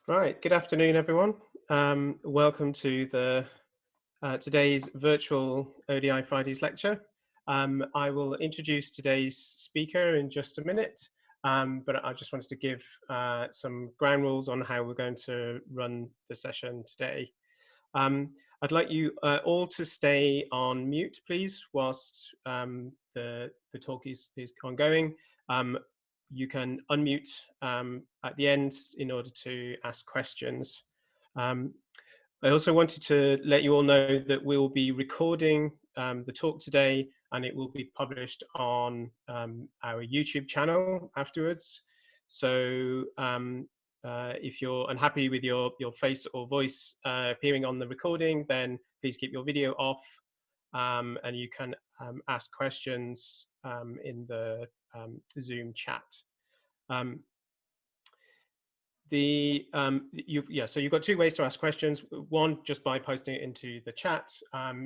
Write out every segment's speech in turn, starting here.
Right, good afternoon, everyone. Welcome to the today's virtual ODI Fridays lecture. I will introduce today's speaker in just a minute, but I just wanted to give some ground rules on how we're going to run the session today. I'd like you all to stay on mute, please, whilst the talk is ongoing. You can unmute at the end in order to ask questions. I also wanted to let you all know that we will be recording the talk today, and it will be published on our YouTube channel afterwards. So if you're unhappy with your face or voice appearing on the recording, then please keep your video off, and you can ask questions in the Zoom chat. So you've got two ways to ask questions. One, just by posting it into the chat.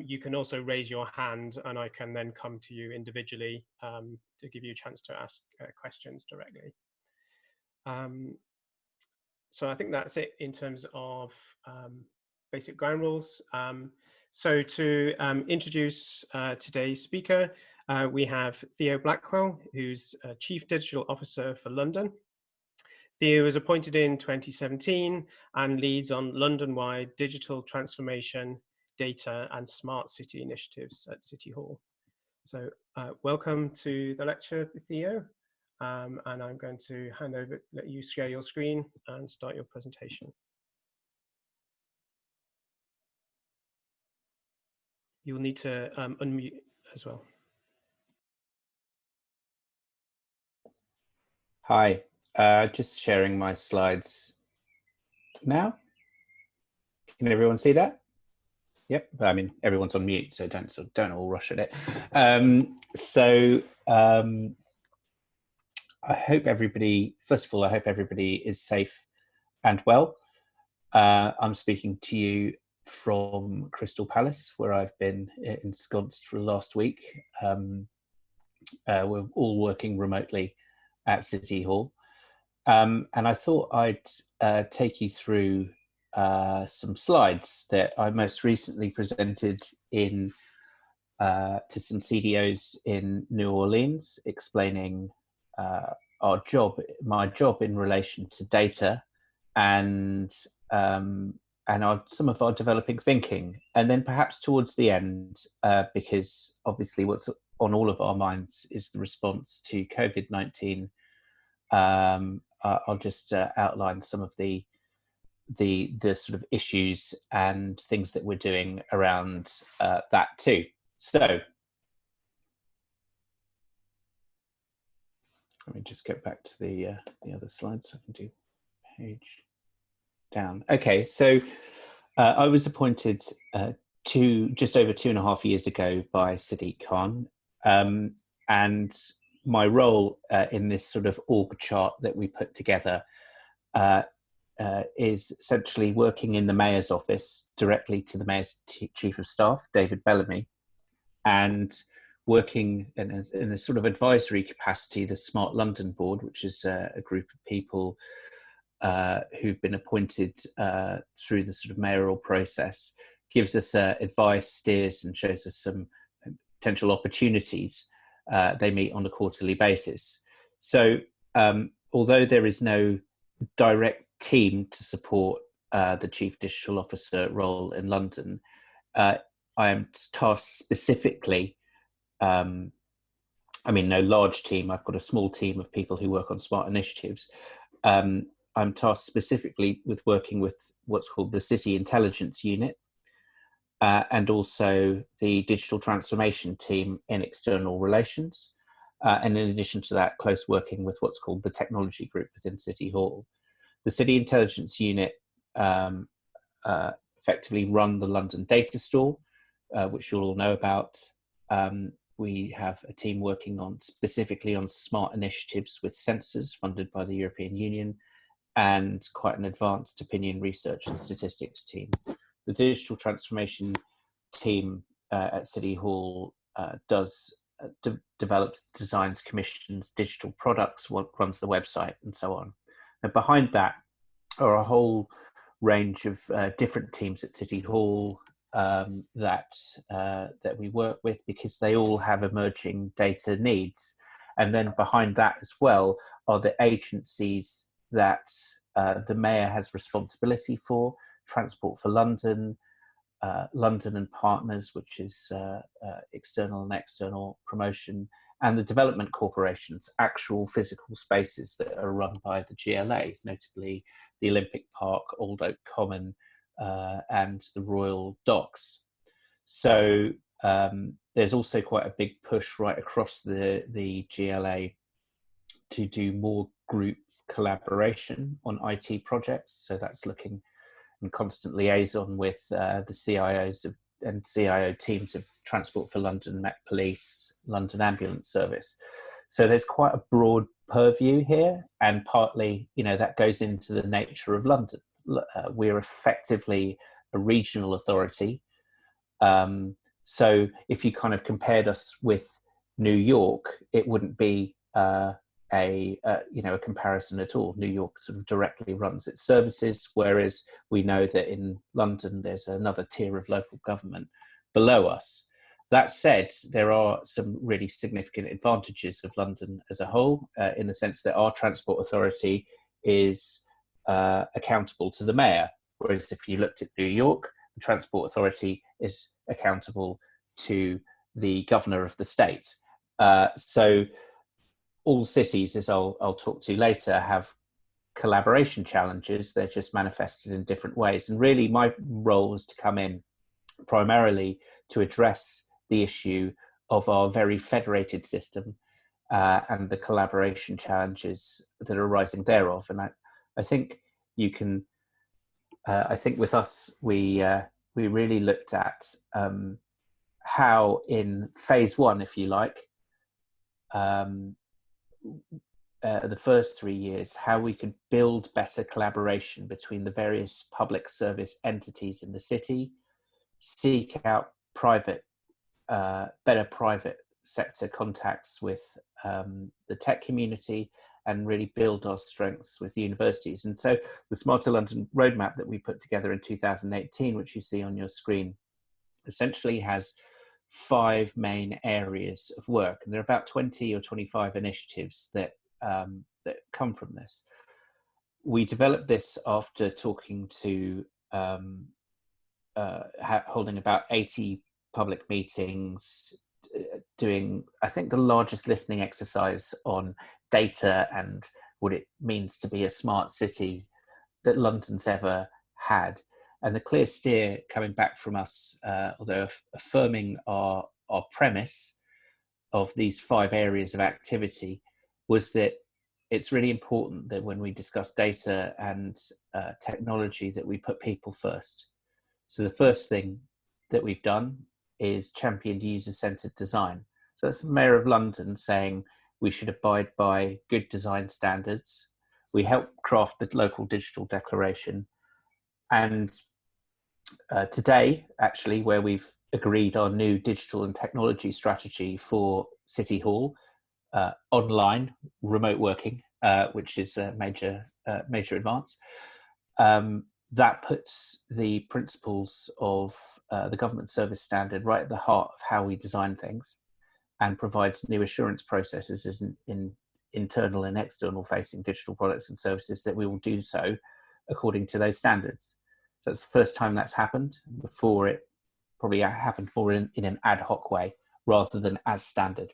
You can also raise your hand, and I can then come to you individually to give you a chance to ask questions directly. So I think that's it in terms of basic ground rules. So to introduce today's speaker, we have Theo Blackwell, who's Chief Digital Officer for London. Theo was appointed in 2017 and leads on London-wide digital transformation, data and smart city initiatives at City Hall. So welcome to the lecture, Theo. And I'm going to hand over, let you share your screen and start your presentation. You'll need to unmute as well. Hi, just sharing my slides now. Can everyone see that? Yep, I mean, everyone's on mute, so don't all rush at it. I hope everybody, first of all, I hope everybody is safe and well. I'm speaking to you from Crystal Palace, where I've been ensconced for the last week. We're all working remotely at City Hall. And I thought I'd take you through some slides that I most recently presented in to some CDOs in New Orleans, explaining my job in relation to data and some of our developing thinking. And then perhaps towards the end, because obviously what's on all of our minds is the response to COVID-19, I'll just outline some of the sort of issues and things that we're doing around that too. So let me just get back to the other slides so I can do page down. Okay, so I was appointed just over 2.5 years ago by Sadiq Khan, and my role in this sort of org chart that we put together is essentially working in the Mayor's office directly to the Mayor's Chief of Staff, David Bellamy, and working in a sort of advisory capacity, the Smart London Board, which is a group of people who've been appointed through the sort of mayoral process, gives us advice, steers and shows us some potential opportunities. They meet on a quarterly basis. So although there is no direct team to support the Chief Digital Officer role in London, I am tasked specifically, no large team, I've got a small team of people who work on smart initiatives. I'm tasked specifically with working with what's called the City Intelligence Unit, and also the digital transformation team in external relations. And in addition to that, close working with what's called the technology group within City Hall. The City Intelligence Unit effectively run the London Data Store, which you'll all know about. We have a team working specifically on smart initiatives with sensors funded by the European Union, and quite an advanced opinion research and statistics team. The digital transformation team at City Hall develops, designs, commissions digital products, runs the website and so on. And behind that, are a whole range of different teams at City Hall that we work with, because they all have emerging data needs. And then behind that as well are the agencies that the Mayor has responsibility for: Transport for London, London and Partners, which is external and external promotion, and the development corporations, actual physical spaces that are run by the GLA, notably the Olympic Park, Old Oak Common, and the Royal Docks. So there's also quite a big push right across the GLA to do more group collaboration on IT projects. So that's looking in constant liaison with the CIOs and CIO teams of Transport for London, Met Police, London Ambulance Service. So there's quite a broad purview here, and partly, that goes into the nature of London. We're effectively a regional authority. So if you kind of compared us with New York, it wouldn't be a comparison at all. New York sort of directly runs its services, whereas we know that in London there's another tier of local government below us. That said, there are some really significant advantages of London as a whole, in the sense that our transport authority is accountable to the mayor, whereas if you looked at New York, the transport authority is accountable to the governor of the state. So all cities, as I'll talk to later, have collaboration challenges. They're just manifested in different ways. And really my role was to come in primarily to address the issue of our very federated system and the collaboration challenges that are arising thereof. And I think you can, I think with us, we really looked at how in phase one, if you like, the first 3 years, how we could build better collaboration between the various public service entities in the city, seek out better private sector contacts with the tech community, and really build our strengths with universities. And so the Smarter London roadmap that we put together in 2018, which you see on your screen, essentially has 5 main areas of work, and there are about 20 or 25 initiatives that come from this. We developed this after talking to holding about 80 public meetings, doing, I think, the largest listening exercise on data and what it means to be a smart city that London's ever had. And the clear steer coming back from us, although affirming our premise of these 5 areas of activity, was that it's really important that when we discuss data and technology, that we put people first. So the first thing that we've done is championed user-centered design. So that's the Mayor of London saying we should abide by good design standards. We help craft the local digital declaration. And today, actually, where we've agreed our new digital and technology strategy for City Hall, online, remote working, which is a major advance, that puts the principles of the government service standard right at the heart of how we design things, and provides new assurance processes in internal and external facing digital products and services that we will do so according to those standards. So it's the first time that's happened. Before, it probably happened more in an ad hoc way rather than as standard.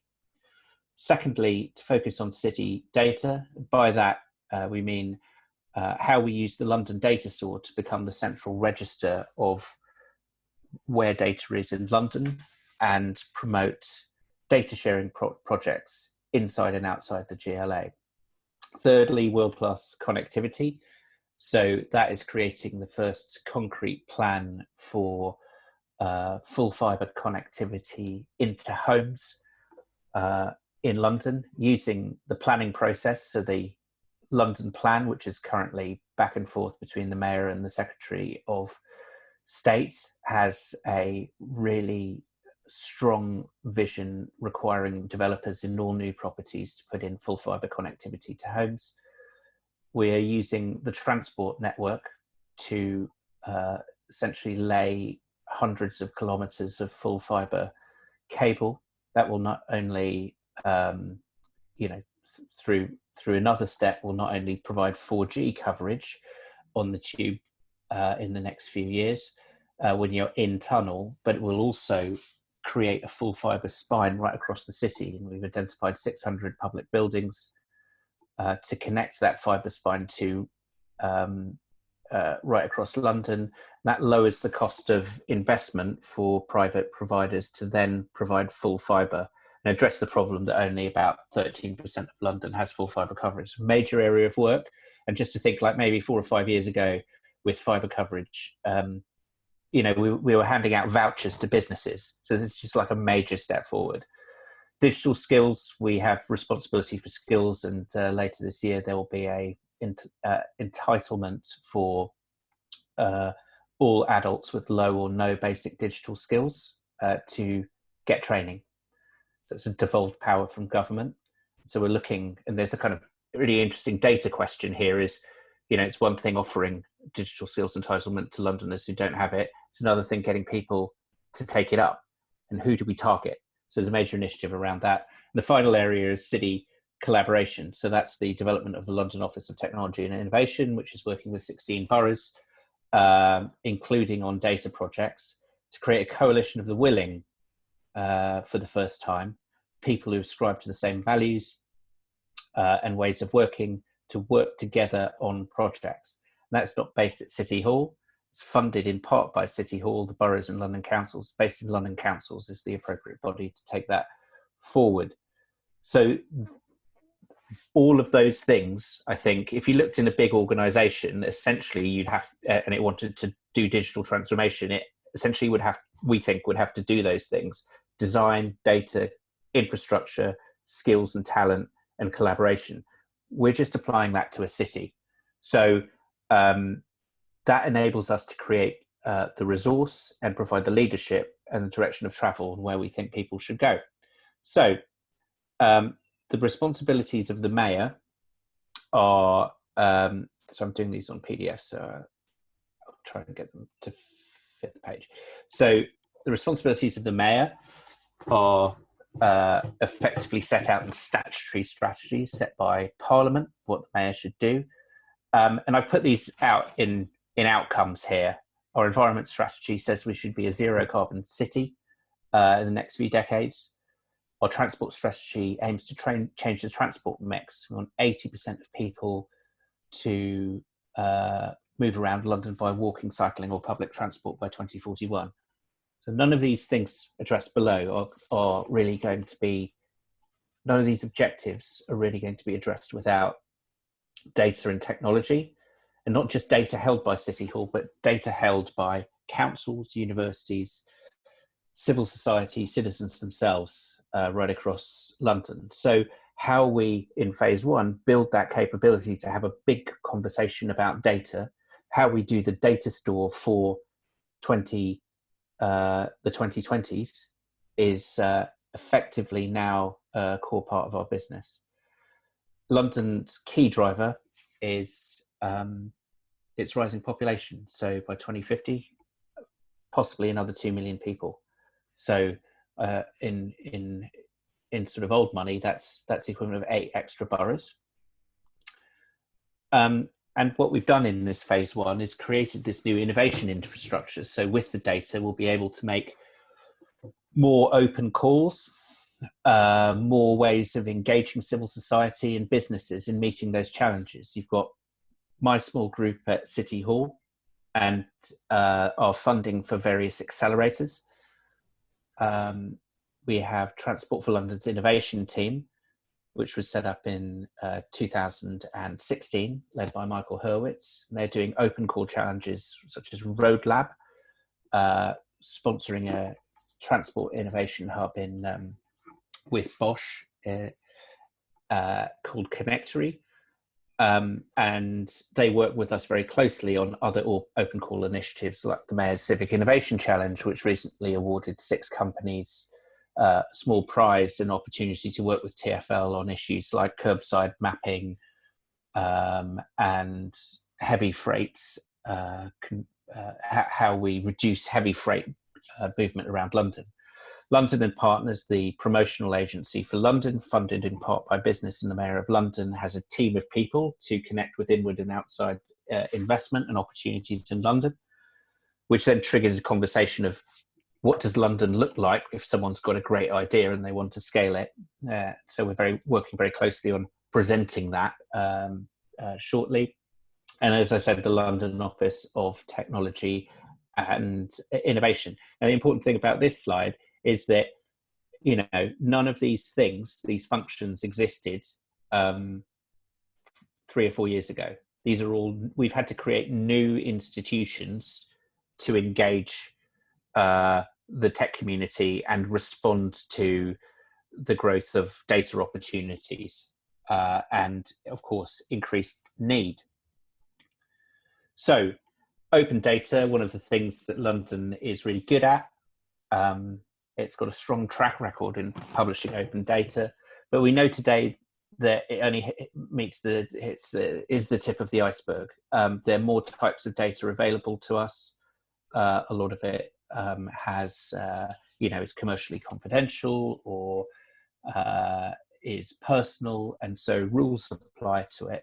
Secondly, to focus on city data. By that, we mean how we use the London data store to become the central register of where data is in London, and promote data sharing projects inside and outside the GLA. Thirdly, world-class connectivity. So that is creating the first concrete plan for full fibre connectivity into homes in London, using the planning process. So the London plan, which is currently back and forth between the Mayor and the Secretary of State, has a really strong vision requiring developers in all new properties to put in full fibre connectivity to homes. we're using the transport network to essentially lay hundreds of kilometers of full fiber cable that will not only, through another step, will not only provide 4G coverage on the tube in the next few years when you're in tunnel, but it will also create a full fiber spine right across the city. And we've identified 600 public buildings to connect that fiber spine to right across London. That lowers the cost of investment for private providers to then provide full fiber and address the problem that only about 13% of London has full fiber coverage. Major area of work. And just to think, like maybe 4 or 5 years ago with fiber coverage, we were handing out vouchers to businesses. So this is just like a major step forward. Digital skills, we have responsibility for skills, and later this year there will be a entitlement for all adults with low or no basic digital skills to get training. So it's a devolved power from government. So we're looking, and there's a kind of really interesting data question here is, it's one thing offering digital skills entitlement to Londoners who don't have it. It's another thing getting people to take it up. And who do we target? So there's a major initiative around that. And the final area is city collaboration. So that's the development of the London Office of Technology and Innovation, which is working with 16 boroughs, including on data projects, to create a coalition of the willing for the first time, people who ascribe to the same values and ways of working, to work together on projects. And that's not based at City Hall. It's funded in part by City Hall, the boroughs and London councils. Based in London councils is the appropriate body to take that forward. So all of those things, I think, if you looked in a big organization, essentially you'd have, and it wanted to do digital transformation, it essentially would have, we think, would have to do those things: design, data, infrastructure, skills and talent, and collaboration. We're just applying that to a city. So that enables us to create the resource and provide the leadership and the direction of travel and where we think people should go. So the responsibilities of the mayor are, so I'm doing these on PDF, so I'll try and get them to fit the page. So the responsibilities of the mayor are effectively set out in statutory strategies set by Parliament, what the mayor should do. And I've put these out in outcomes here. Our environment strategy says we should be a zero carbon city in the next few decades. Our transport strategy aims to change the transport mix. We want 80% of people to move around London by walking, cycling or public transport by 2041. So none of these things addressed below are really going to be, none of these objectives are really going to be addressed without data and technology, and not just data held by City Hall, but data held by councils, universities, civil society, citizens themselves right across London. So how we, in phase one, build that capability to have a big conversation about data, how we do the data store for the 2020s is effectively now a core part of our business. London's key driver is its rising population. So by 2050, possibly another 2 million people. So in sort of old money, that's the equivalent of 8 extra boroughs. And what we've done in this phase one is created this new innovation infrastructure. So with the data, we'll be able to make more open calls, more ways of engaging civil society and businesses in meeting those challenges. You've got my small group at City Hall and our funding for various accelerators. We have Transport for London's innovation team, which was set up in 2016, led by Michael Hurwitz. And they're doing open call challenges such as Road Lab, sponsoring a transport innovation hub in with Bosch called Connectory. And they work with us very closely on other open call initiatives like the Mayor's Civic Innovation Challenge, which recently awarded 6 companies small prize and opportunity to work with TfL on issues like curbside mapping, and heavy freights, how we reduce heavy freight movement around London. London and Partners, the promotional agency for London, funded in part by business and the Mayor of London, has a team of people to connect with inward and outside investment and opportunities in London, which then triggered a conversation of what does London look like if someone's got a great idea and they want to scale it. So we're working very closely on presenting that shortly. And as I said, the London Office of Technology and Innovation. And the important thing about this slide is that, none of these things, these functions existed 3 or 4 years ago. These are all, we've had to create new institutions to engage the tech community and respond to the growth of data opportunities and, of course, increased need. So, open data, one of the things that London is really good at. It's got a strong track record in publishing open data, but we know today that it only is the tip of the iceberg. There are more types of data available to us. A lot of it is commercially confidential or is personal, and so rules apply to it.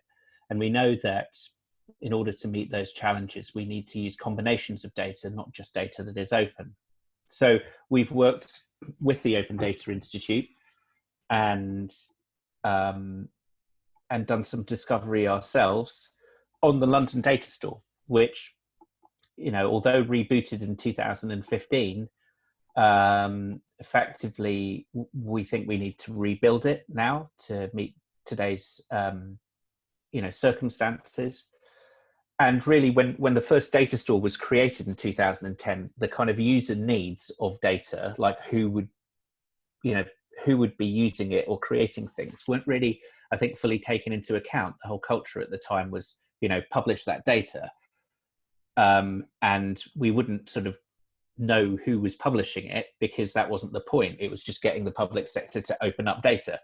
And we know that in order to meet those challenges, we need to use combinations of data, not just data that is open. So we've worked with the Open Data Institute and done some discovery ourselves on the London Data Store, which, although rebooted in 2015, effectively we think we need to rebuild it now to meet today's circumstances. And really, when the first data store was created in 2010, the kind of user needs of data, like who would be using it or creating things, weren't really, I think, fully taken into account. The whole culture at the time was, publish that data. And we wouldn't sort of know who was publishing it because that wasn't the point. It was just getting the public sector to open up data.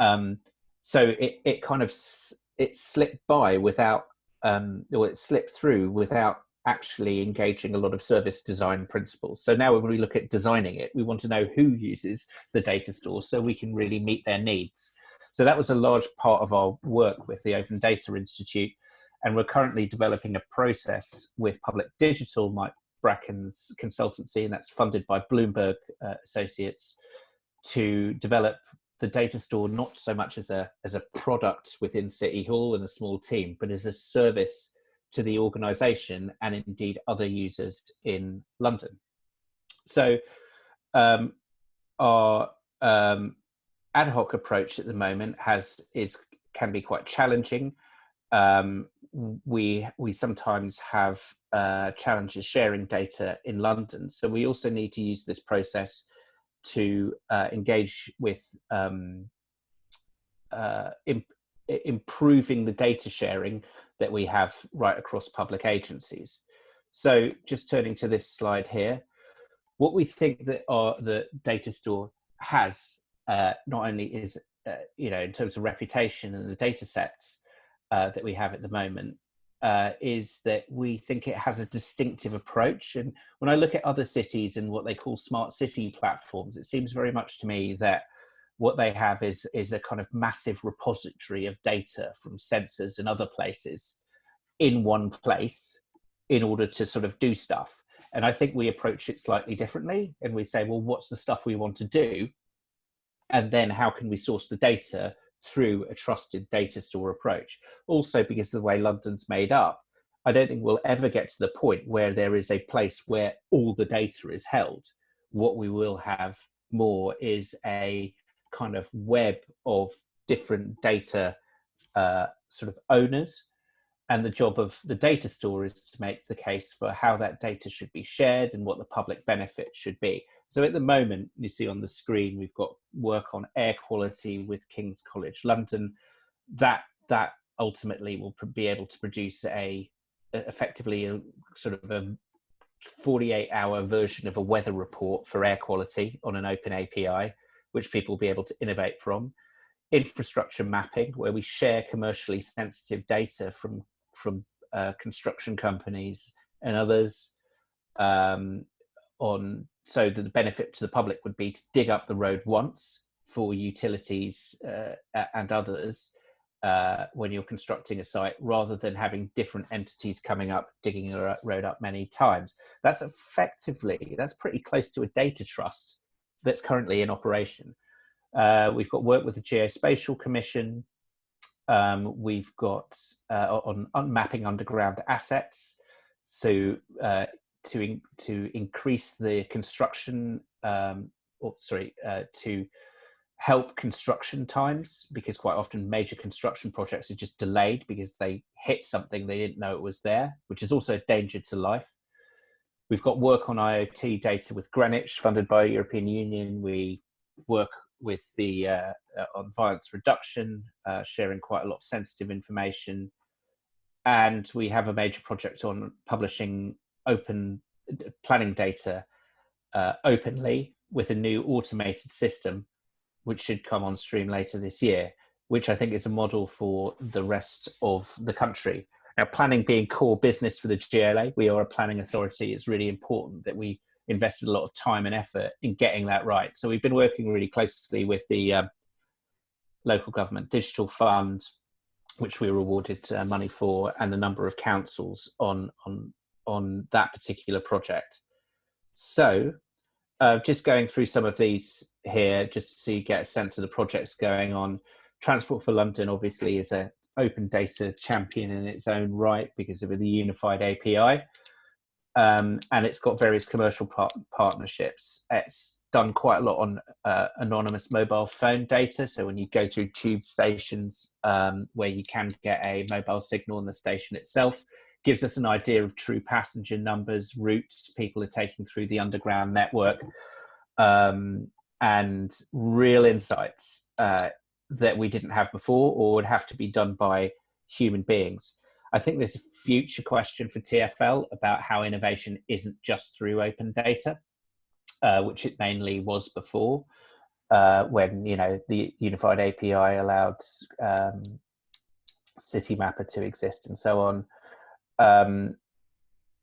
So it slipped by without, or it slipped through without actually engaging a lot of service design principles. So now when we look at designing it, we want to know who uses the data store so we can really meet their needs. So that was a large part of our work with the Open Data Institute. And we're currently developing a process with Public Digital, Mike Bracken's consultancy, and that's funded by Bloomberg Associates, to develop the data store not so much as a product within City Hall and a small team, but as a service to the organisation and indeed other users in London. So our ad hoc approach at the moment can be quite challenging. We sometimes have challenges sharing data in London, so we also need to use this process to engage with improving the data sharing that we have right across public agencies. So just turning to this slide here, what we think that the data store has, not only is, in terms of reputation and the data sets that we have at the moment, is that we think it has a distinctive approach. And when I look at other cities and what they call smart city platforms, it seems very much to me that what they have is a kind of massive repository of data from sensors and other places in one place in order to sort of do stuff. And I think we approach it slightly differently, and we say, well, what's the stuff we want to do? And then how can we source the data through a trusted data store approach? Also, because of the way London's made up, I don't think we'll ever get to the point where there is a place where all the data is held. What we will have more is a kind of web of different data sort of owners. And the job of the data store is to make the case for how that data should be shared and what the public benefit should be. So at the moment, you see on the screen, we've got work on air quality with King's College London. That ultimately will be able to produce effectively a sort of a 48-hour version of a weather report for air quality on an open API, which people will be able to innovate from. infrastructure mapping, where we share commercially sensitive data from construction companies and others, so that the benefit to the public would be to dig up the road once for utilities and others when you're constructing a site, rather than having different entities coming up, digging a road up many times. That's pretty close to a data trust that's currently in operation. We've got work with the Geospatial Commission. We've got on mapping underground assets, so to increase the construction, to help construction times, because quite often major construction projects are just delayed because they hit something they didn't know it was there, which is also a danger to life. We've got work on IoT data with Greenwich, funded by the European Union. We work with the on violence reduction, sharing quite a lot of sensitive information. And we have a major project on publishing open planning data openly with a new automated system, which should come on stream later this year, which I think is a model for the rest of the country. Now, planning being core business for the GLA, we are a planning authority. It's really important that we invested a lot of time and effort in getting that right. So we've been working really closely with the local government digital fund, which we were awarded money for, and the number of councils on that particular project. So just going through some of these here, just so you get a sense of the projects going on. Transport for London obviously is an open data champion in its own right because of the unified API. And it's got various commercial partnerships. It's done quite a lot on anonymous mobile phone data. So when you go through tube stations where you can get a mobile signal in the station itself, gives us an idea of true passenger numbers, routes people are taking through the underground network, and real insights that we didn't have before or would have to be done by human beings. I think there's a future question for TfL about how innovation isn't just through open data, which it mainly was before, when the unified API allowed Citymapper to exist and so on.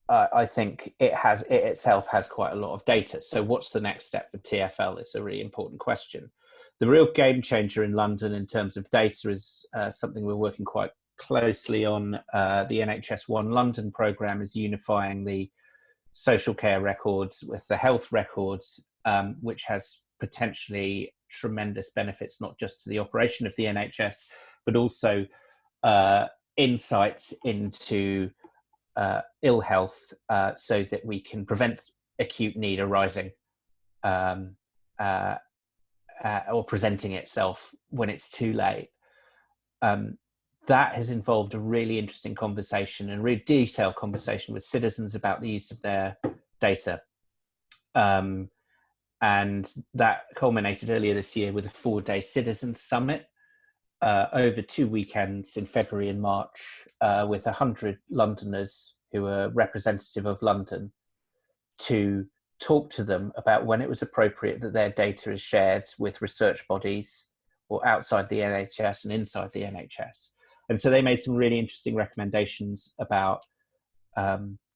I think it itself has quite a lot of data. So what's the next step for TfL? It's a really important question. The real game changer in London in terms of data is something we're working quite closely on. The NHS One London programme is unifying the social care records with the health records, which has potentially tremendous benefits, not just to the operation of the NHS, but also insights into ill health, so that we can prevent acute need arising or presenting itself when it's too late. That has involved a really interesting conversation and really detailed conversation with citizens about the use of their data. And that culminated earlier this year with a 4-day citizen summit over 2 weekends in February and March with 100 Londoners who are representative of London, to talk to them about when it was appropriate that their data is shared with research bodies or outside the NHS and inside the NHS. And so they made some really interesting recommendations about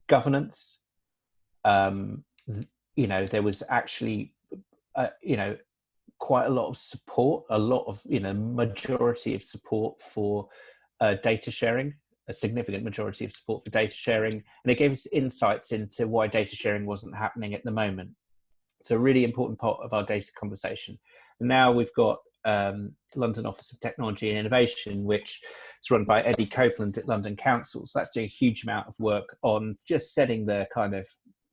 governance. There was actually, quite a lot of support, majority of support for data sharing, a significant majority of support for data sharing. And it gave us insights into why data sharing wasn't happening at the moment. It's a really important part of our data conversation. And now we've got London Office of Technology and Innovation, which is run by Eddie Copeland at London Council. So that's doing a huge amount of work on just setting the kind of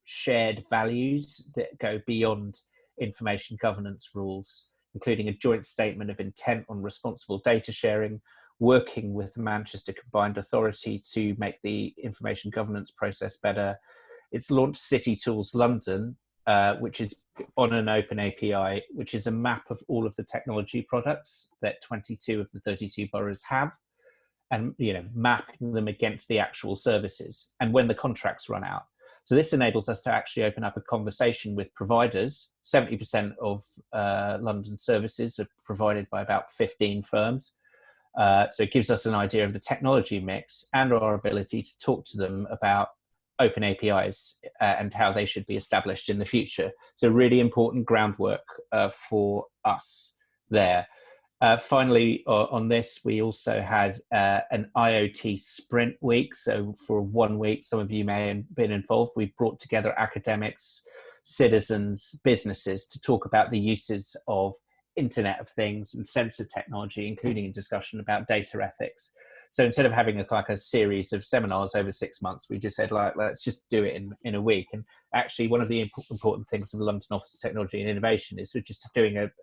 shared values that go beyond information governance rules, including a joint statement of intent on responsible data sharing, working with the Manchester Combined Authority to make the information governance process better. It's launched City Tools London, which is on an open API, which is a map of all of the technology products that 22 of the 32 boroughs have, and mapping them against the actual services and when the contracts run out. So this enables us to actually open up a conversation with providers 70% of London services are provided by about 15 firms. So it gives us an idea of the technology mix and our ability to talk to them about open APIs and how they should be established in the future. So really important groundwork for us there. Finally, on this, we also had an IoT sprint week. So for 1 week, some of you may have been involved. We brought together academics, citizens, businesses to talk about the uses of Internet of Things and sensor technology, including a discussion about data ethics. So instead of having a series of seminars over 6 months, we just said, let's just do it in a week. And actually, one of the important things of the London Office of Technology and Innovation is just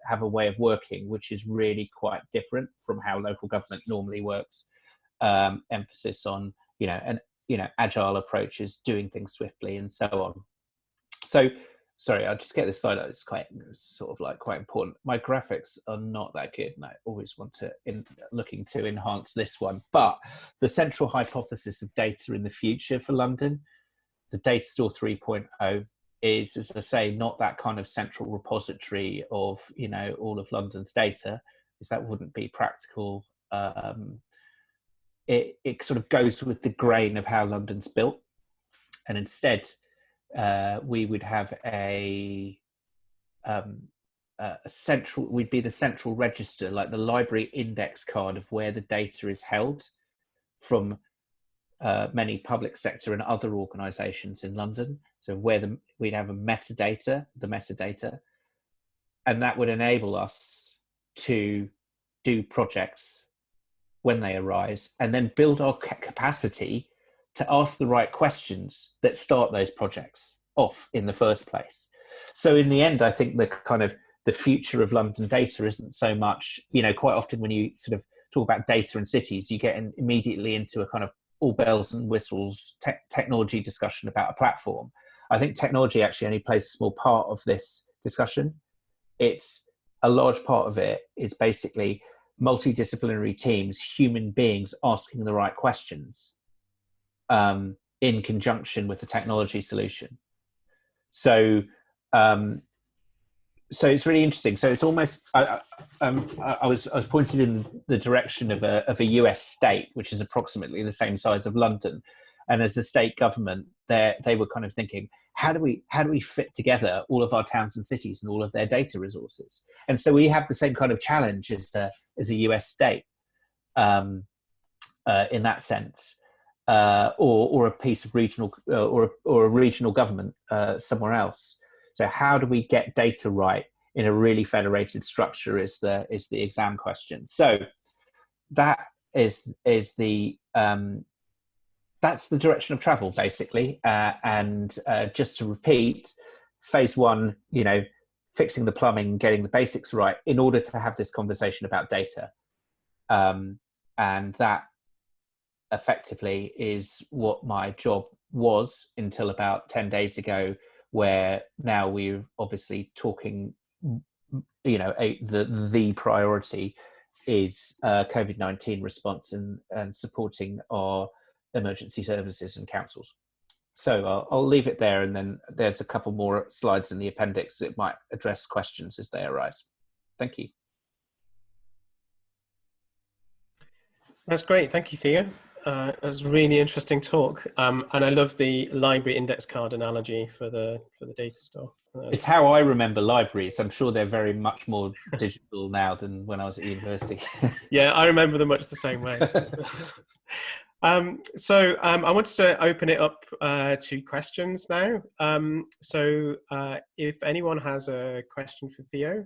have a way of working, which is really quite different from how local government normally works. Emphasis on, agile approaches, doing things swiftly, and so on. So, sorry, I'll just get this slide out. It's quite important. My graphics are not that good, and I always want to looking to enhance this one. But the central hypothesis of data in the future for London, the Data Store 3.0, is, as I say, not that kind of central repository of all of London's data, because that wouldn't be practical. It sort of goes with the grain of how London's built, and instead, we would have a central, we'd be the central register, like the library index card of where the data is held from many public sector and other organizations in London. So we'd have the metadata, and that would enable us to do projects when they arise and then build our capacity to ask the right questions that start those projects off in the first place. So in the end, I think the future of London data isn't so much, quite often when you sort of talk about data in cities, you get immediately into a kind of all bells and whistles technology discussion about a platform. I think technology actually only plays a small part of this discussion. It's a large part of it is basically multidisciplinary teams, human beings asking the right questions in conjunction with the technology solution. So it's really interesting. So it's almost I was pointed in the direction of a US state, which is approximately the same size of London, and as a state government, they were kind of thinking, how do we fit together all of our towns and cities and all of their data resources? And so we have the same kind of challenge as a US state in that sense. Or a piece of regional or a regional government somewhere else. So how do we get data right in a really federated structure is the exam question. So that is the that's the direction of travel basically. And just to repeat, phase one, fixing the plumbing, getting the basics right in order to have this conversation about data, and that effectively is what my job was until about 10 days ago, where now we're obviously talking, the priority is COVID-19 response and supporting our emergency services and councils. So I'll leave it there, and then there's a couple more slides in the appendix that might address questions as they arise. Thank you. That's great. Thank you, Theo. It was a really interesting talk, and I love the library index card analogy for the data store. It's how I remember libraries. I'm sure they're very much more digital now than when I was at university. Yeah, I remember them much the same way. So I wanted to open it up to questions now. So if anyone has a question for Theo,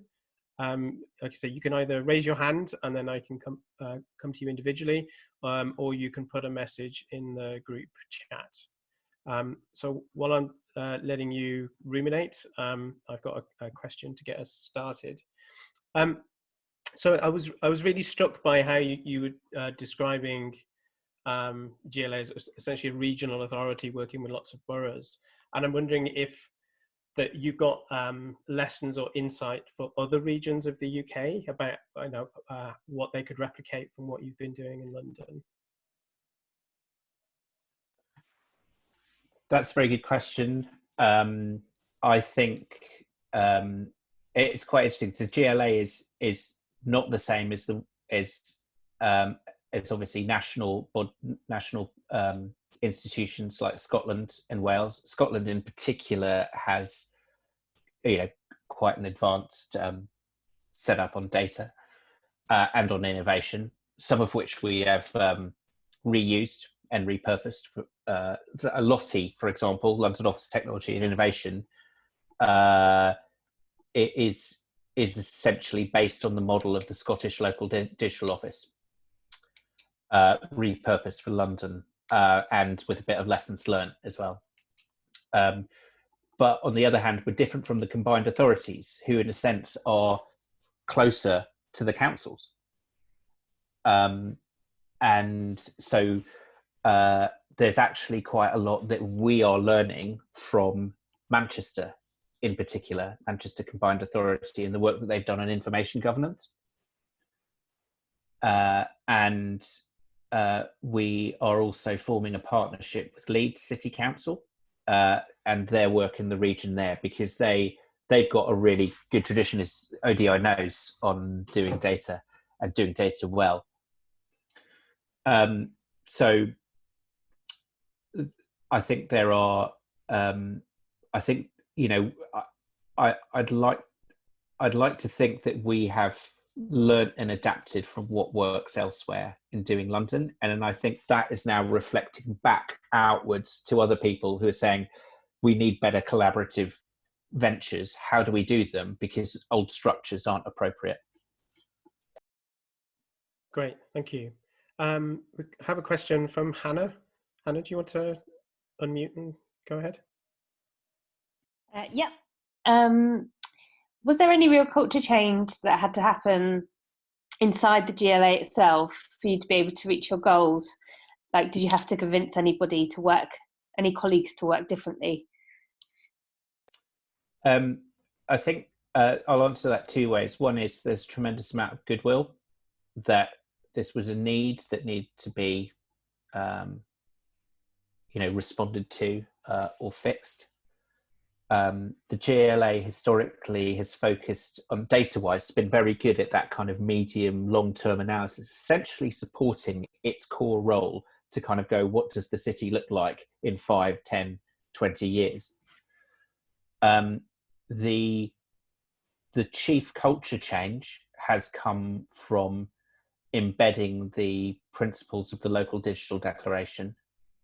like I say, you can either raise your hand and then I can come to you individually, or you can put a message in the group chat. So while I'm letting you ruminate, I've got a question to get us started. So I was really struck by how you were describing GLA as essentially a regional authority working with lots of boroughs, and I'm wondering if that you've got lessons or insight for other regions of the UK about what they could replicate from what you've been doing in London. That's a very good question. I think it's quite interesting. The GLA is not the same as it's obviously national institutions like Scotland and Wales. Scotland in particular has, quite an advanced setup on data and on innovation, some of which we have reused and repurposed. For, LOTI, for example, London Office of Technology and Innovation, it is essentially based on the model of the Scottish Local Digital Office, repurposed for London, and with a bit of lessons learned as well. But on the other hand, we're different from the combined authorities, who in a sense are closer to the councils. And so there's actually quite a lot that we are learning from Manchester, in particular, Manchester Combined Authority, and the work that they've done on information governance. And we are also forming a partnership with Leeds City Council and their work in the region there, because they've got a really good tradition, as ODI knows, on doing data and doing data well. So I think there are, I think, I'd like to think that we have learned and adapted from what works elsewhere in doing London. And I think that is now reflecting back outwards to other people who are saying, we need better collaborative ventures. How do we do them? Because old structures aren't appropriate. Great, thank you. We have a question from Hannah. Hannah, do you want to unmute and go ahead? Yeah. Was there any real culture change that had to happen inside the GLA itself for you to be able to reach your goals? Like, did you have to convince anybody to work, any colleagues to work differently? I think I'll answer that two ways. One is there's a tremendous amount of goodwill that this was a need that needed to be, responded to or fixed. The GLA historically has focused on data-wise, been very good at that kind of medium, long-term analysis, essentially supporting its core role to kind of go, what does the city look like in 5, 10, 20 years? The chief culture change has come from embedding the principles of the Local Digital Declaration,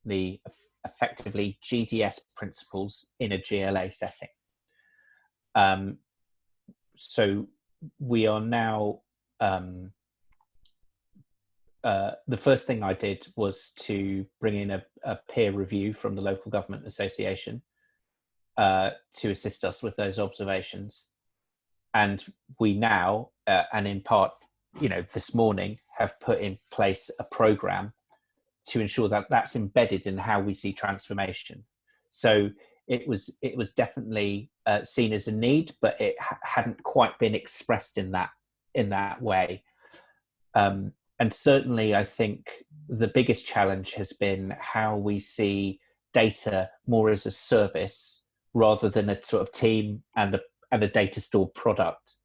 the effectively GDS principles in a GLA setting. So we are now, the first thing I did was to bring in a peer review from the Local Government Association to assist us with those observations. And we now, and in part, this morning, have put in place a programme to ensure that that's embedded in how we see transformation. So it was definitely seen as a need, but it hadn't quite been expressed in that way. And certainly, I think the biggest challenge has been how we see data more as a service rather than a sort of team and a data stored product.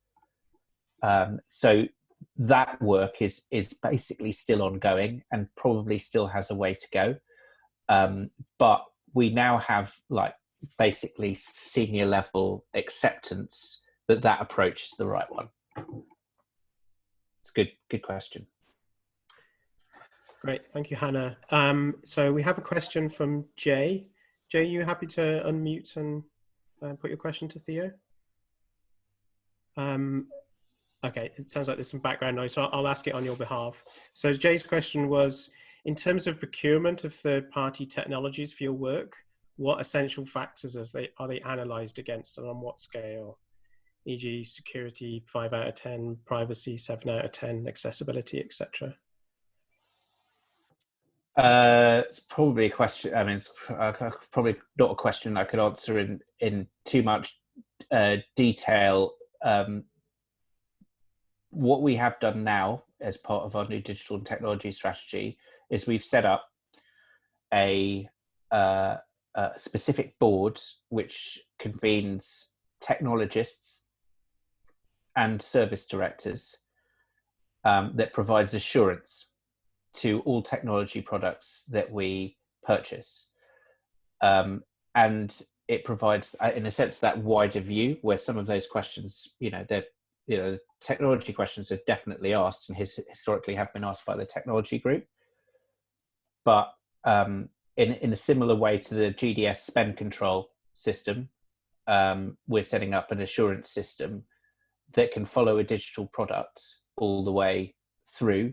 So that work is basically still ongoing and probably still has a way to go. But we now have basically senior level acceptance that approach is the right one. It's a good question. Great, thank you, Hannah. So we have a question from Jay. Jay, are you happy to unmute and put your question to Theo? Okay, it sounds like there's some background noise, so I'll ask it on your behalf. So Jay's question was, in terms of procurement of third-party technologies for your work, what essential factors are they analysed against and on what scale? E.g. security 5 out of 10, privacy 7 out of 10, accessibility, etc. It's probably a question. I mean, it's probably not a question I could answer in too much detail. What we have done now as part of our new digital and technology strategy is we've set up a specific board which convenes technologists and service directors that provides assurance to all technology products that we purchase. And it provides, in a sense, that wider view where some of those questions, technology questions are definitely asked and historically have been asked by the technology group. But in a similar way to the GDS spend control system, we're setting up an assurance system that can follow a digital product all the way through,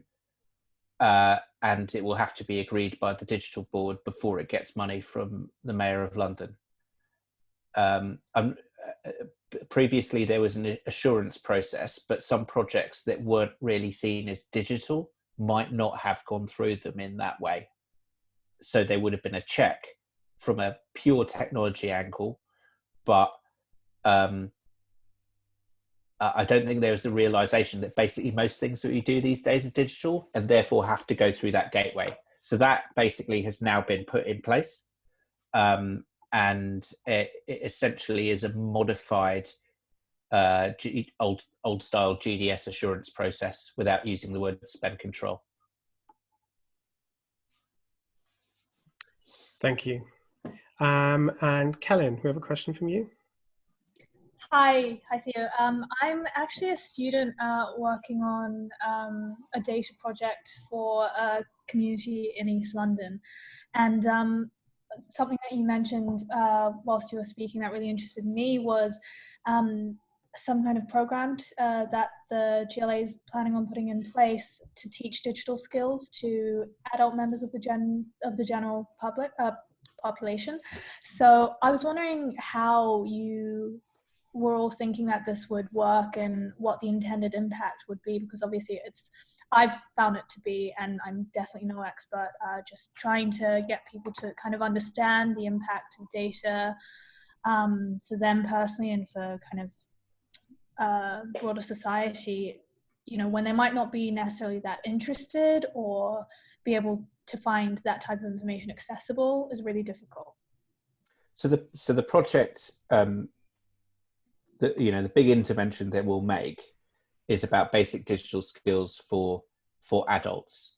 and it will have to be agreed by the digital board before it gets money from the Mayor of London. Previously, there was an assurance process, but some projects that weren't really seen as digital might not have gone through them in that way. So there would have been a check from a pure technology angle, but I don't think there was a realization that basically most things that we do these days are digital and therefore have to go through that gateway. So that basically has now been put in place. And it essentially is a modified old style GDS assurance process without using the word spend control. Thank you. And Kellen, we have a question from you. Hi Theo. I'm actually a student working on a data project for a community in East London, and something that you mentioned whilst you were speaking that really interested me was some kind of program that the GLA is planning on putting in place to teach digital skills to adult members of the general public population. So I was wondering how you were all thinking that this would work and what the intended impact would be, because obviously I've found it to be, and I'm definitely no expert, just trying to get people to kind of understand the impact of data for them personally and for kind of broader society, when they might not be necessarily that interested or be able to find that type of information accessible is really difficult. So the project, the big intervention that we'll make is about basic digital skills for adults.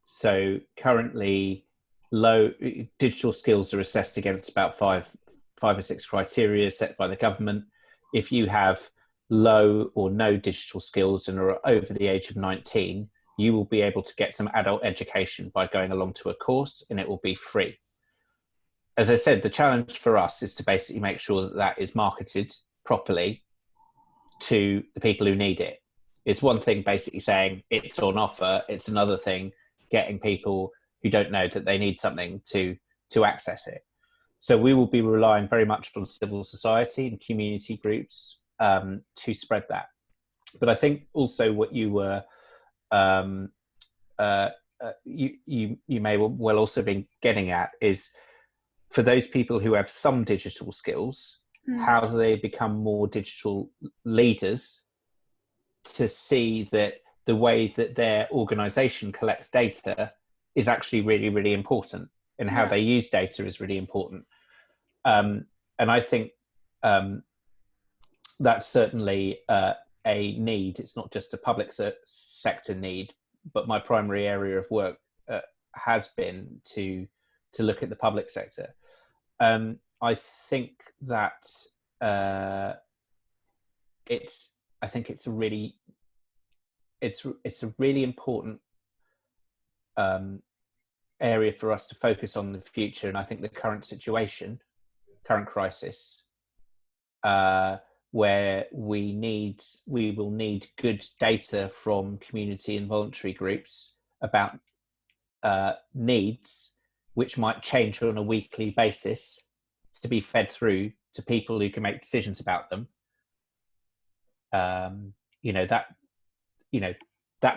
So currently, low digital skills are assessed against about five or six criteria set by the government. If you have low or no digital skills and are over the age of 19, you will be able to get some adult education by going along to a course, and it will be free. As I said, the challenge for us is to basically make sure that that is marketed properly to the people who need it. It's one thing basically saying it's on offer. It's another thing getting people who don't know that they need something to access it. So we will be relying very much on civil society and community groups to spread that. But I think also what you were you may well also be getting at is, for those people who have some digital skills, how do they become more digital leaders to see that the way that their organization collects data is actually really, really important, and how they use data is really important. And I think that's certainly a need. It's not just a public sector need, but my primary area of work has been to look at the public sector. I think that it's a really important area for us to focus on in the future. And I think the current crisis, where we will need good data from community and voluntary groups about needs, which might change on a weekly basis, to be fed through to people who can make decisions about them. That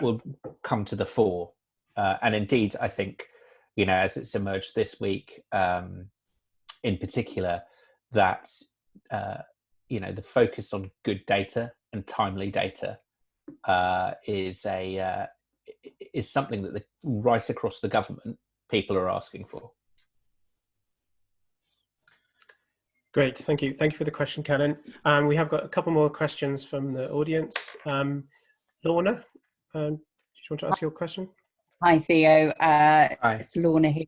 will come to the fore. And indeed, I think, as it's emerged this week, in particular, that, the focus on good data and timely data is something that right across the government people are asking for. Great, thank you. Thank you for the question, Canon. We have got a couple more questions from the audience. Lorna, do you want to ask your question? Hi, Theo. Hi. It's Lorna here.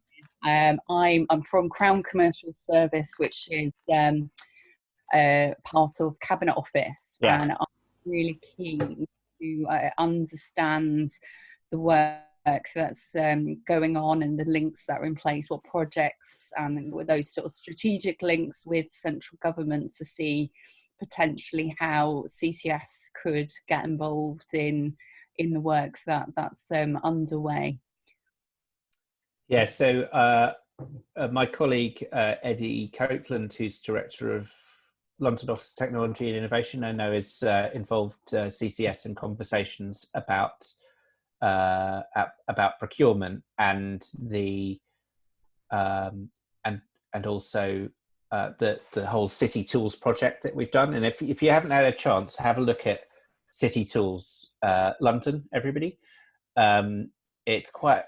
I'm from Crown Commercial Service, which is part of Cabinet Office, and I'm really keen to understand the work that's going on and the links that are in place, what projects and with those sort of strategic links with central government to see potentially how CCS could get involved in the work that's underway. Yeah, so my colleague Eddie Copeland, who's Director of London Office of Technology and Innovation, I know is involved CCS in conversations about procurement and the and also the whole City Tools project that we've done. And if you haven't had a chance, have a look at City Tools London, everybody. It's quite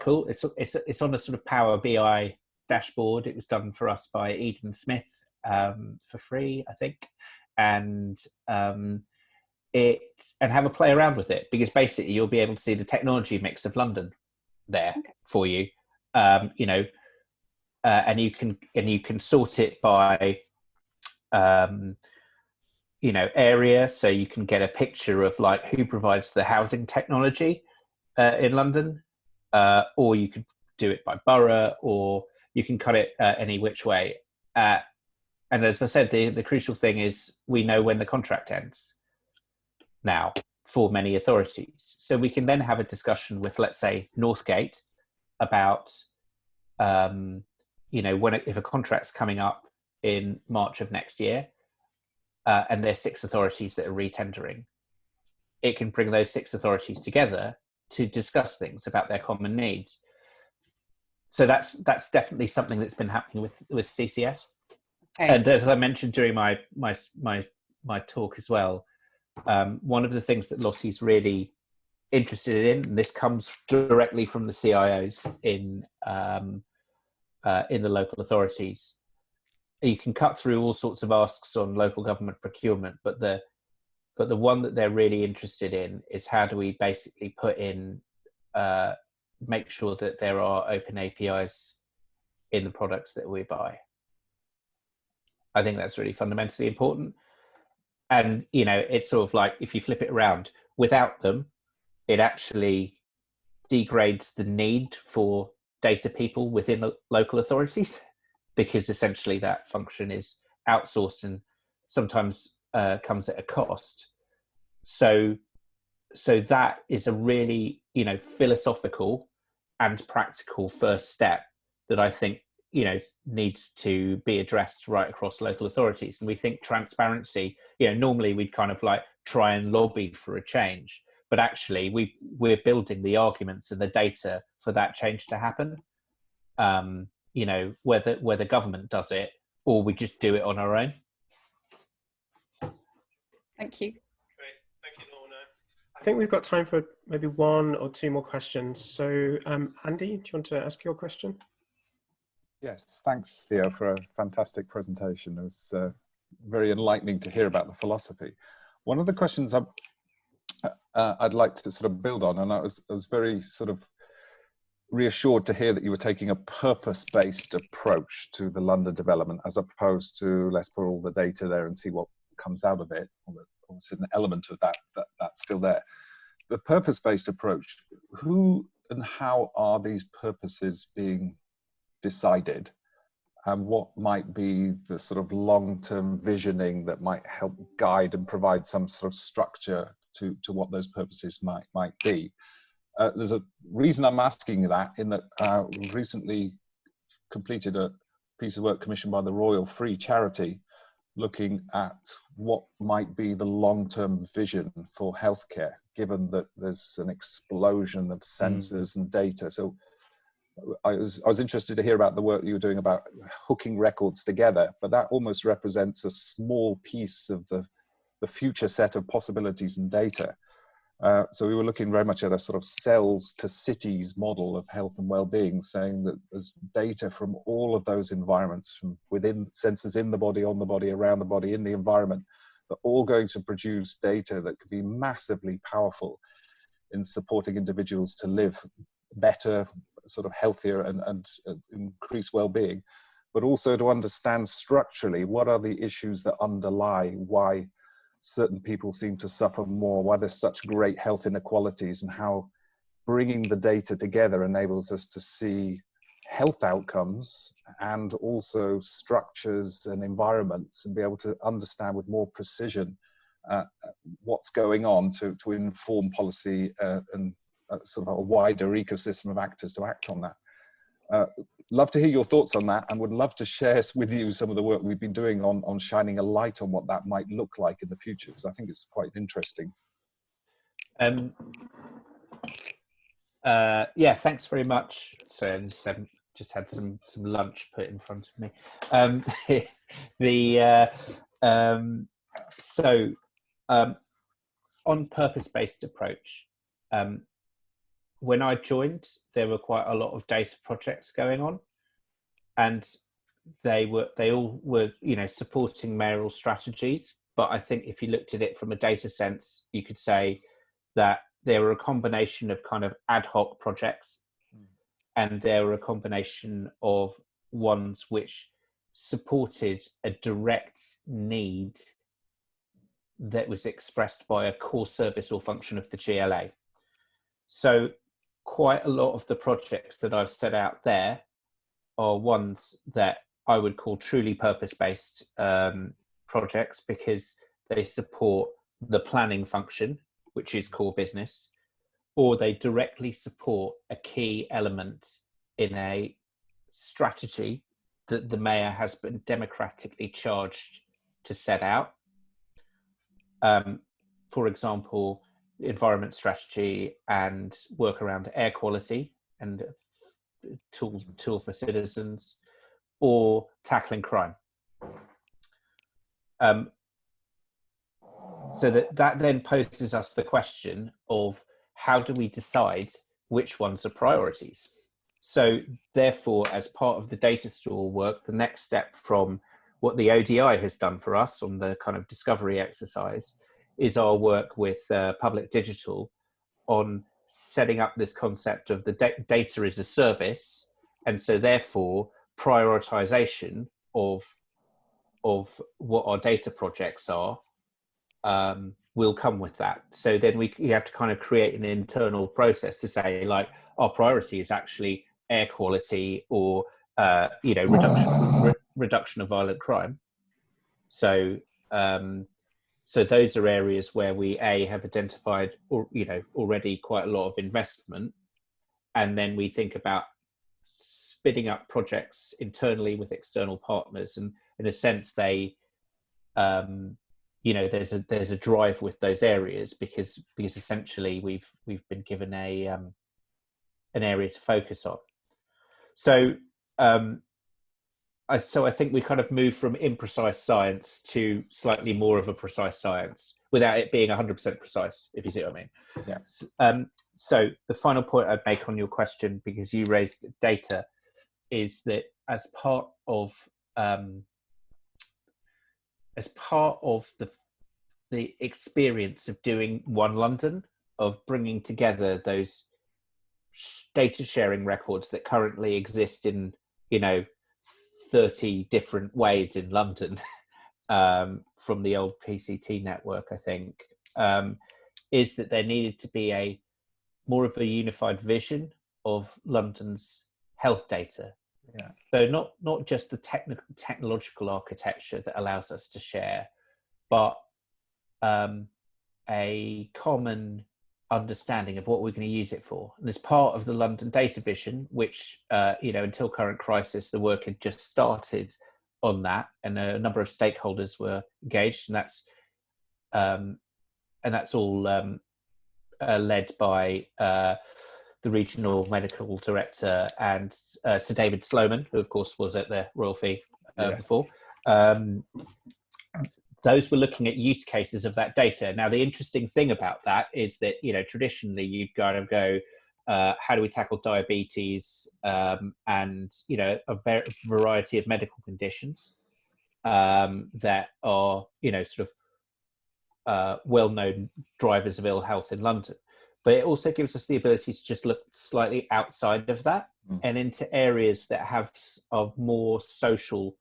cool. It's on a sort of Power BI dashboard. It was done for us by Eden Smith for free, I think, and have a play around with it, because basically you'll be able to see the technology mix of London there for you, and you can sort it by area, so you can get a picture of like who provides the housing technology in London, or you could do it by borough, or you can cut it any which way. And as I said, the crucial thing is we know when the contract ends now for many authorities. So we can then have a discussion with, let's say, Northgate about, if a contract's coming up in March of next year, and there's 6 authorities that are re-tendering, it can bring those 6 authorities together to discuss things about their common needs. So that's definitely something that's been happening with CCS. Okay. And as I mentioned during my talk as well, one of the things that Lottie's really interested in, and this comes directly from the CIOs in the local authorities, you can cut through all sorts of asks on local government procurement, but the one that they're really interested in is how do we basically put in, make sure that there are open APIs in the products that we buy. I think that's really fundamentally important. And, it's sort of like, if you flip it around, without them, it actually degrades the need for data people within local authorities, because essentially that function is outsourced and sometimes comes at a cost. So that is a really, philosophical and practical first step that I think, needs to be addressed right across local authorities. And we think transparency, normally we'd kind of like try and lobby for a change, but actually we're building the arguments and the data for that change to happen. Whether government does it or we just do it on our own. Thank you. Great, thank you, Lorna. I think we've got time for maybe 1 or 2 more questions. So, Andy, do you want to ask your question? Yes, thanks, Theo, for a fantastic presentation. It was very enlightening to hear about the philosophy. One of the questions I'd like to sort of build on, and I was very sort of reassured to hear that you were taking a purpose-based approach to the London development, as opposed to let's put all the data there and see what comes out of it. Obviously, an element of that's still there. The purpose-based approach, who and how are these purposes being decided, and what might be the sort of long-term visioning that might help guide and provide some sort of structure to what those purposes might be? There's a reason I'm asking that, in that we recently completed a piece of work commissioned by the Royal Free Charity looking at what might be the long-term vision for healthcare, given that there's an explosion of sensors and data. So I was interested to hear about the work that you were doing about hooking records together, but that almost represents a small piece of the future set of possibilities and data. So we were looking very much at a sort of cells to cities model of health and well-being, saying that there's data from all of those environments, from within sensors in the body, on the body, around the body, in the environment, they're all going to produce data that could be massively powerful in supporting individuals to live better, sort of healthier and increase well-being, but also to understand structurally what are the issues that underlie why certain people seem to suffer more, why there's such great health inequalities, and how bringing the data together enables us to see health outcomes and also structures and environments, and be able to understand with more precision what's going on to inform policy and sort of a wider ecosystem of actors to act on that. Love to hear your thoughts on that, and would love to share with you some of the work we've been doing on shining a light on what that might look like in the future, because I think it's quite interesting. Yeah, thanks very much. So I just had some lunch put in front of me. On purpose-based approach, when I joined, there were quite a lot of data projects going on, and they all were, you know, supporting mayoral strategies. But I think if you looked at it from a data sense, you could say that there were a combination of kind of ad hoc projects, and there were a combination of ones which supported a direct need that was expressed by a core service or function of the GLA. So quite a lot of the projects that I've set out there are ones that I would call truly purpose-based projects, because they support the planning function, which is core business, or they directly support a key element in a strategy that the mayor has been democratically charged to set out. For example, environment strategy and work around air quality and tool for citizens, or tackling crime. So that then poses us the question of how do we decide which ones are priorities? So therefore, as part of the data store work, the next step from what the ODI has done for us on the kind of discovery exercise is our work with Public Digital on setting up this concept of the data as a service. And so therefore, prioritization of what our data projects are will come with that. So then we have to kind of create an internal process to say, like, our priority is actually air quality or you know, reduction of violent crime. So so those are areas where we have identified, or you know, already quite a lot of investment, and then we think about spinning up projects internally with external partners, and in a sense they you know, there's a drive with those areas because essentially we've been given an area to focus on. So I think we kind of move from imprecise science to slightly more of a precise science without it being 100% precise, if you see what I mean. Yes. So the final point I'd make on your question, because you raised data, is that as part of the experience of doing One London, of bringing together those data sharing records that currently exist in, you know, 30 different ways in London from the old PCT network, I think, is that there needed to be more of a unified vision of London's health data. Yeah. So not just the technological architecture that allows us to share, but a common understanding of what we're going to use it for. And as part of the London Data Vision, which you know, until current crisis, the work had just started on that, and a number of stakeholders were engaged, and that's all led by the regional medical director and Sir David Sloman, who of course was at the Royal Fee before. those were looking at use cases of that data. Now, the interesting thing about that is that, traditionally you'd kind of go, how do we tackle diabetes and, a variety of medical conditions that are, sort of well-known drivers of ill health in London. But it also gives us the ability to just look slightly outside of that and into areas that have of more social,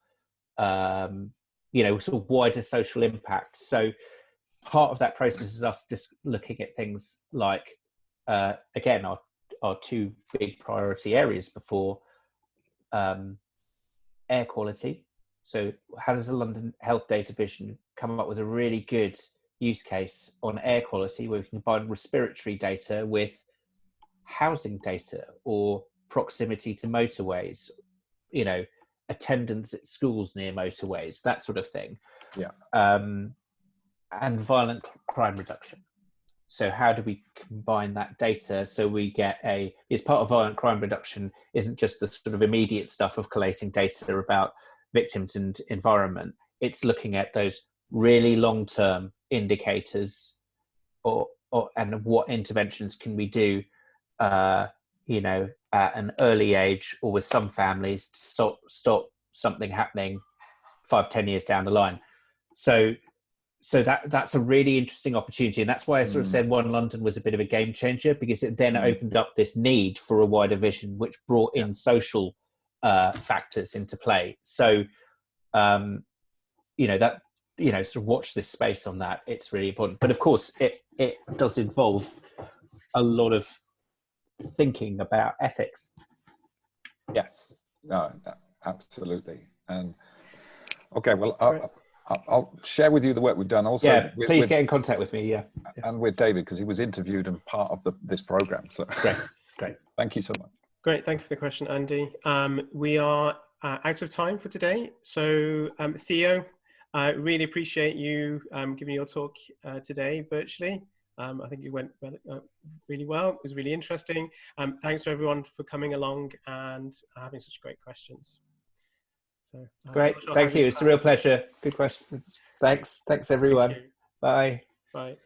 sort of wider social impact. So part of that process is us just looking at things like, again, our two big priority areas before, air quality. So how does the London Health Data Vision come up with a really good use case on air quality where we can combine respiratory data with housing data or proximity to motorways, attendance at schools near motorways, that sort of thing. Yeah. And violent crime reduction. So how do we combine that data so we get as part of violent crime reduction isn't just the sort of immediate stuff of collating data about victims and environment. It's looking at those really long-term indicators and what interventions can we do, at an early age or with some families to stop something happening 5-10 years down the line. So that's a really interesting opportunity, and that's why I sort of said One London was a bit of a game changer, because it then opened up this need for a wider vision, which brought in social factors into play. So, sort of watch this space on that. It's really important, but of course, it does involve a lot of thinking about ethics. Yes, no, absolutely. And okay, well, I'll share with you the work we've done. Also, yeah, please get in contact with me. Yeah, and with David, because he was interviewed and part of this program. So great. Thank you so much. Great, thank you for the question, Andy. We are out of time for today. So Theo, I really appreciate you giving your talk today virtually. I think it went really well. It was really interesting. Thanks to everyone for coming along and having such great questions. So, great, thank you. It's a real pleasure. Good questions. Thanks everyone. Thank you. Bye. Bye.